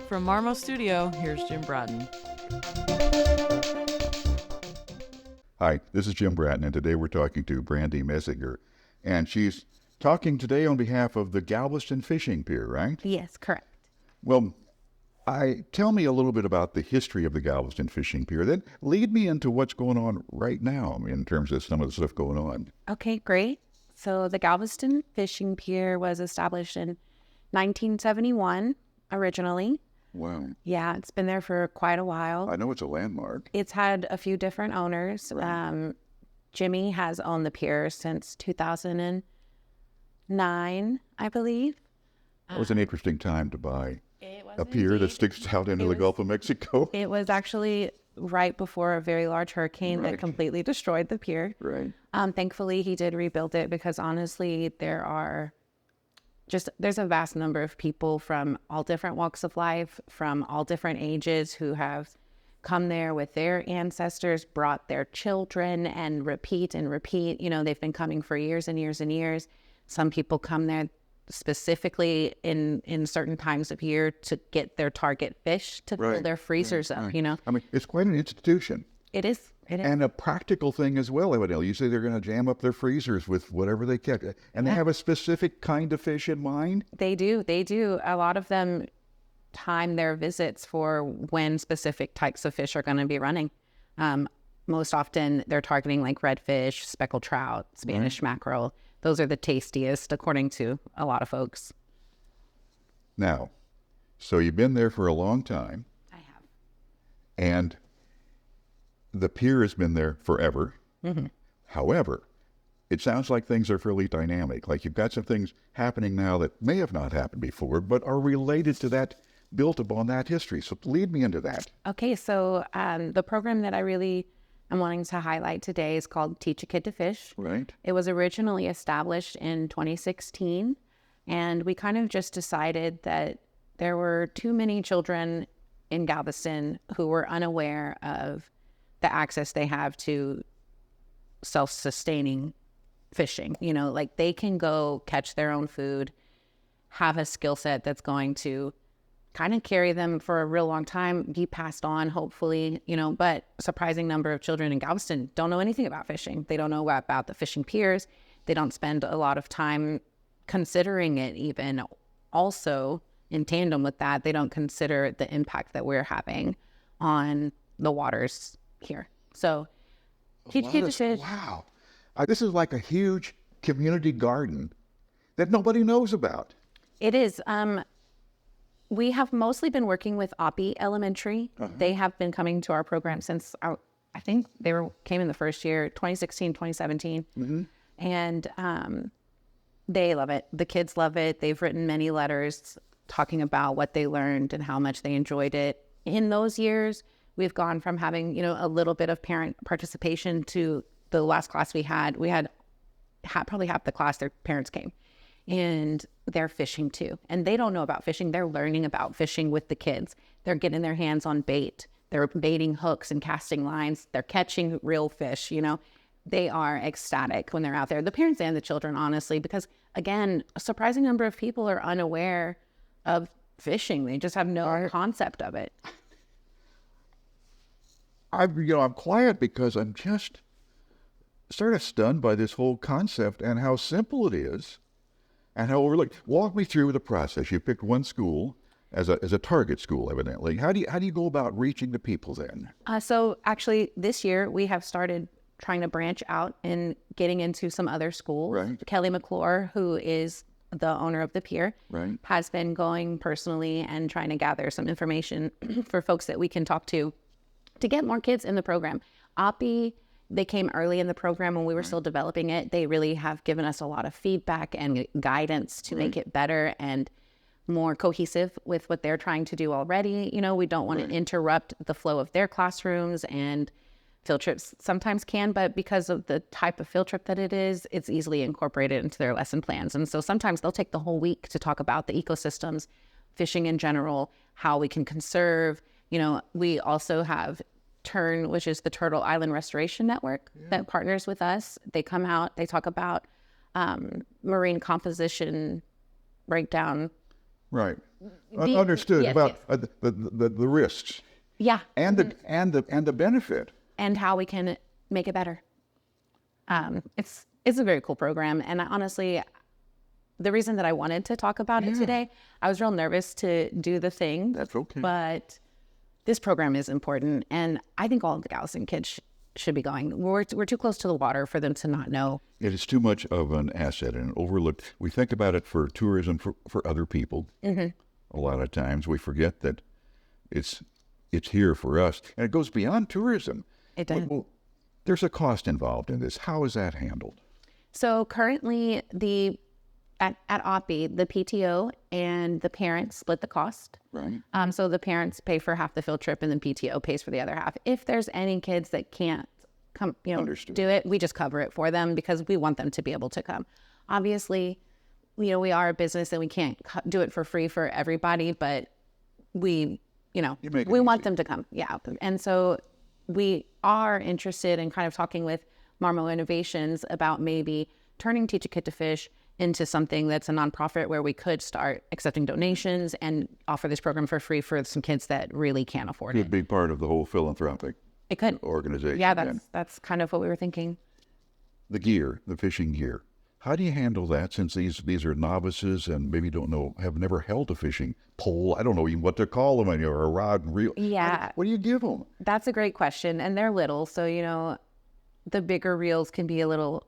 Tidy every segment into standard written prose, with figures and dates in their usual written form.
From Marmo Studio, here's Jim Bratton. Hi, this is Jim Bratton, and today we're talking to Brandi Messinger. And she's talking today on behalf of the Galveston Fishing Pier, right? Yes, correct. Well, tell me a little bit about the history of the Galveston Fishing Pier. Then lead me into what's going on right now in terms of some of the stuff going on. Okay, great. So the Galveston Fishing Pier was established in 1971 originally. Wow. Yeah, it's been there for quite a while. I know it's a landmark. It's had a few different owners. Right. Jimmy has owned the pier since 2009, I believe. That was an interesting time to buy It was a pier that sticks out into the Gulf of Mexico. It was actually right before a very large hurricane Right. that completely destroyed the pier. Right. Thankfully, he did rebuild it because honestly, there's a vast number of people from all different walks of life, from all different ages who have come there with their ancestors, brought their children and repeat. You know, they've been coming for years and years and years. Some people come there specifically in certain times of year to get their target fish to fill their freezers up, you know. I mean, it's quite an institution. It is. And a practical thing as well, evidently. You say they're going to jam up their freezers with whatever they catch. And they have a specific kind of fish in mind? They do. A lot of them time their visits for when specific types of fish are going to be running. Most often they're targeting like redfish, speckled trout, Spanish mackerel. Those are the tastiest, according to a lot of folks. Now, so you've been there for a long time. I have. And the pier has been there forever. Mm-hmm. However, it sounds like things are fairly dynamic. Like you've got some things happening now that may have not happened before, but are related to that, built upon that history. So lead me into that. Okay, so the program that I really am wanting to highlight today is called Teach a Kid to Fish. Right. It was originally established in 2016, and we kind of just decided that there were too many children in Galveston who were unaware of the access they have to self-sustaining fishing. You know, like they can go catch their own food, have a skill set that's going to kind of carry them for a real long time, be passed on, hopefully, you know, but a surprising number of children in Galveston don't know anything about fishing. They don't know about the fishing piers. They don't spend a lot of time considering it even. Also, in tandem with that, they don't consider the impact that we're having on the waters here. So, Teach Kids to Fish. Wow. This is like a huge community garden that nobody knows about. It is. We have mostly been working with Oppie Elementary. They have been coming to our program since, I think came in the first year, 2016, 2017. Mm-hmm. And they love it. The kids love it. They've written many letters talking about what they learned and how much they enjoyed it. In those years, we've gone from having, you know, a little bit of parent participation to the last class we had probably half the class, their parents came. And they're fishing too. And they don't know about fishing. They're learning about fishing with the kids. They're getting their hands on bait. They're baiting hooks and casting lines. They're catching real fish, you know. They are ecstatic when they're out there. The parents and the children, honestly, because again, a surprising number of people are unaware of fishing. They just have no concept of it. I'm quiet because I'm just sort of stunned by this whole concept and how simple it is. And how overlooked. Walk me through the process. You picked one school as a target school, evidently. How do you go about reaching the people then? So actually, this year we have started trying to branch out and getting into some other schools. Right. Kelly McClure, who is the owner of the pier, Right. has been going personally and trying to gather some information for folks that we can talk to get more kids in the program. Oppie, they came early in the program when we were still developing it. They really have given us a lot of feedback and guidance to make it better and more cohesive with what they're trying to do already. You know, we don't want to interrupt the flow of their classrooms, and field trips sometimes can, but because of the type of field trip that it is, it's easily incorporated into their lesson plans. And so sometimes they'll take the whole week to talk about the ecosystems, fishing in general, how we can conserve. You know, we also have TURN, which is the Turtle Island Restoration Network, that partners with us. They come out, they talk about marine composition breakdown Right. Understood yes, about yes. The risks Yeah. and the benefit. And how we can make it better. It's a very cool program. And honestly, the reason that I wanted to talk about it today, I was real nervous to do the thing. That's okay. But this program is important. And I think all of the Galveston kids should be going. We're too close to the water for them to not know. It is too much of an asset and overlooked. We think about it for tourism for other people. A lot of times we forget that it's here for us. And it goes beyond tourism. It does. Well, there's a cost involved in this. How is that handled? So currently at OPI, the PTO and the parents split the cost. Right. So the parents pay for half the field trip and the PTO pays for the other half. If there's any kids that can't come, do it, we just cover it for them because we want them to be able to come. Obviously, we are a business and we can't do it for free for everybody, but we want them to come. Yeah. And so we are interested in kind of talking with Marmo Innovations about maybe turning Teach a Kid to Fish into something that's a nonprofit where we could start accepting donations and offer this program for free for some kids that really can't afford It it. could be part of the whole philanthropic It could. organization. Yeah, that's kind of what we were thinking. The gear, the fishing gear. How do you handle that since these are novices and maybe have never held a fishing pole? I don't know even what to call them, or a rod and reel. Yeah. What do you give them? That's a great question. And they're little, so, the bigger reels can be a little...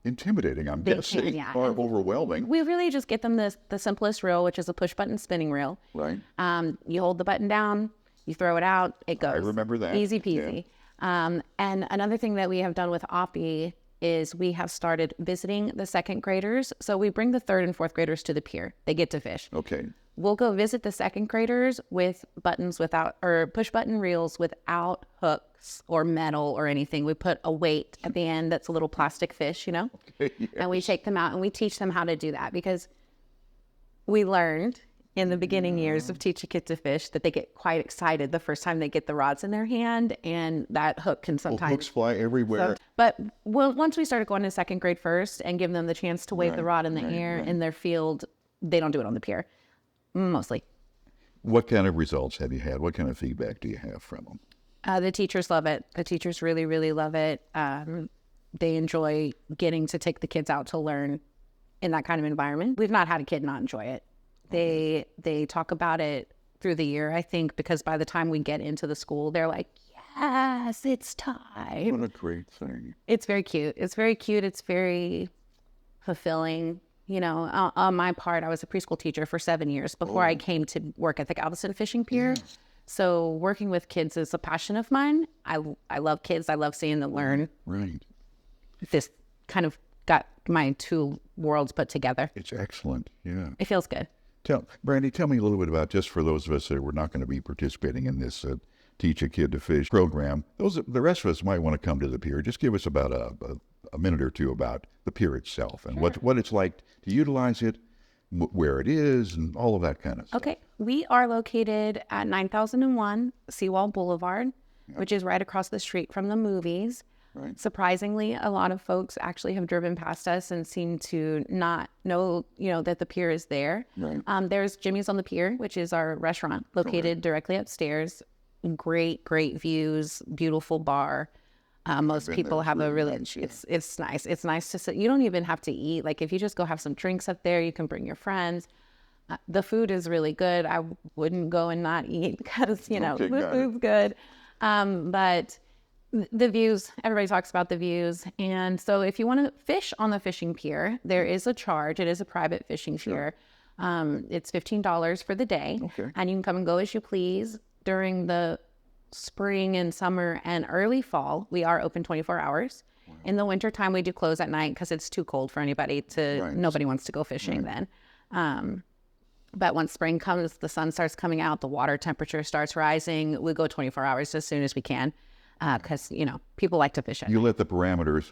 Intimidating, I'm They guessing, can, yeah. or overwhelming. We really just get them the simplest reel, which is a push-button spinning reel. Right. You hold the button down, you throw it out, it goes. I remember that. Easy peasy. And another thing that we have done with OPI is we have started visiting the second graders. So we bring the third and fourth graders to the pier. They get to fish. Okay. We'll go visit the second graders with push button reels without hooks or metal or anything. We put a weight at the end that's a little plastic fish, Okay, yes. and we take them out and we teach them how to do that because we learned in the beginning years of Teach a Kid to Fish that they get quite excited the first time they get the rods in their hand, and that hook can sometimes... Hooks fly everywhere. But once we started going to second grade first and give them the chance to wave the rod in the air in their field, they don't do it on the pier, mostly. What kind of results have you had? What kind of feedback do you have from them? The teachers love it. The teachers really, really love it. They enjoy getting to take the kids out to learn in that kind of environment. We've not had a kid not enjoy it. They talk about it through the year, I think, because by the time we get into the school, they're like, yes, it's time. What a great thing. It's very cute. It's very cute. It's very fulfilling. On my part, I was a preschool teacher for 7 years before I came to work at the Galveston Fishing Pier. Yeah. So working with kids is a passion of mine. I love kids. I love seeing them learn. Right. This kind of got my two worlds put together. It's excellent. Yeah. It feels good. Brandi, tell me a little bit about, just for those of us that were not going to be participating in this Teach a Kid to Fish program, the rest of us might want to come to the pier. Just give us about a minute or two about the pier itself and what it's like to utilize it, where it is, and all of that kind of stuff. Okay. We are located at 9001 Seawall Blvd, which is right across the street from the movies. Right. Surprisingly, a lot of folks actually have driven past us and seem to not know, that the pier is there. Right. There's Jimmy's on the Pier, which is our restaurant located directly upstairs. Great views, beautiful bar. Most people have a really, it's nice. It's nice to sit. You don't even have to eat. Like if you just go have some drinks up there, you can bring your friends. The food is really good. I wouldn't go and not eat because, the food's good. But the views, everybody talks about the views. And so if you want to fish on the fishing pier, there is a charge. It is a private fishing pier. It's $15 for the day. Okay. And you can come and go as you please. During the spring and summer and early fall, we are open 24 hours. Wow. In the wintertime, we do close at night because it's too cold for anybody nobody wants to go fishing then. But once spring comes, the sun starts coming out, the water temperature starts rising. We go 24 hours as soon as we can because, people like to fish at night. You let the parameters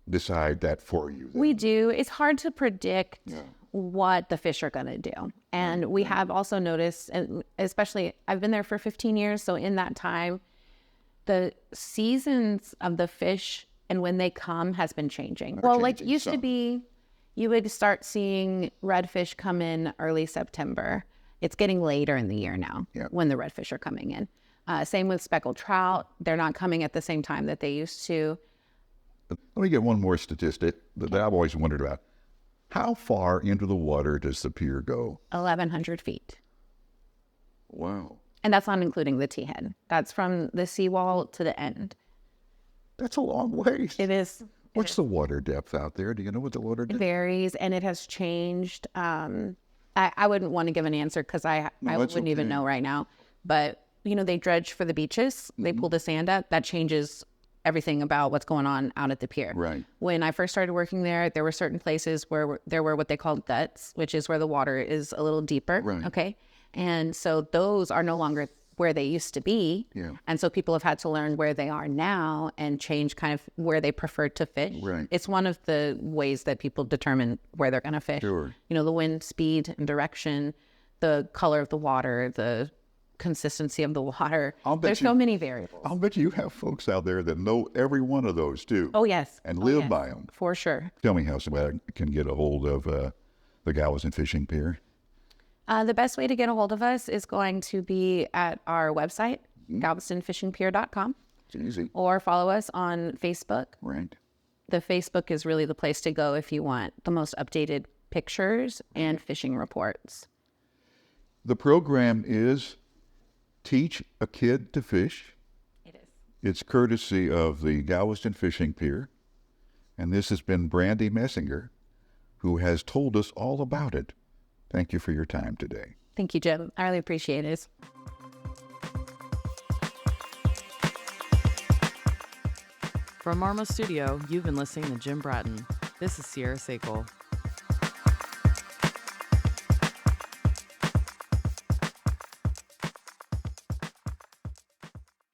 decide that for you. Then. We do. It's hard to predict what the fish are going to do. And we have also noticed, and especially I've been there for 15 years. So in that time, the seasons of the fish and when they come has been changing. Well, like used to be You would start seeing redfish come in early September. It's getting later in the year now when the redfish are coming in. Same with speckled trout. They're not coming at the same time that they used to. Let me get one more statistic that I've always wondered about. How far into the water does the pier go? 1,100 feet. Wow. And that's not including the T-head. That's from the seawall to the end. That's a long ways. It is. What's the water depth out there? Do you know what the water It depth? varies, and it has changed. I wouldn't want to give an answer because I wouldn't even know right now. But, they dredge for the beaches. They pull the sand up. That changes everything about what's going on out at the pier. Right. When I first started working there were certain places where there were what they called guts, which is where the water is a little deeper. Right. Okay. And so those are no longer where they used to be. Yeah. And so people have had to learn where they are now and change kind of where they prefer to fish. Right. It's one of the ways that people determine where they're going to fish. Sure. The wind speed and direction, the color of the water, the consistency of the water. There's so many variables. I'll bet you have folks out there that know every one of those too. Oh, yes. And live by them. For sure. Tell me how somebody can get a hold of the Galveston Fishing Pier. The best way to get a hold of us is going to be at our website, galvestonfishingpier.com. It's easy. Or follow us on Facebook. Right. The Facebook is really the place to go if you want the most updated pictures and fishing reports. The program is Teach a Kid to Fish. It is. It's courtesy of the Galveston Fishing Pier. And this has been Brandi Messinger, who has told us all about it. Thank you for your time today. Thank you, Jim. I really appreciate it. From Marmo Studio, you've been listening to Jim Bratton. This is Sierra Sakol.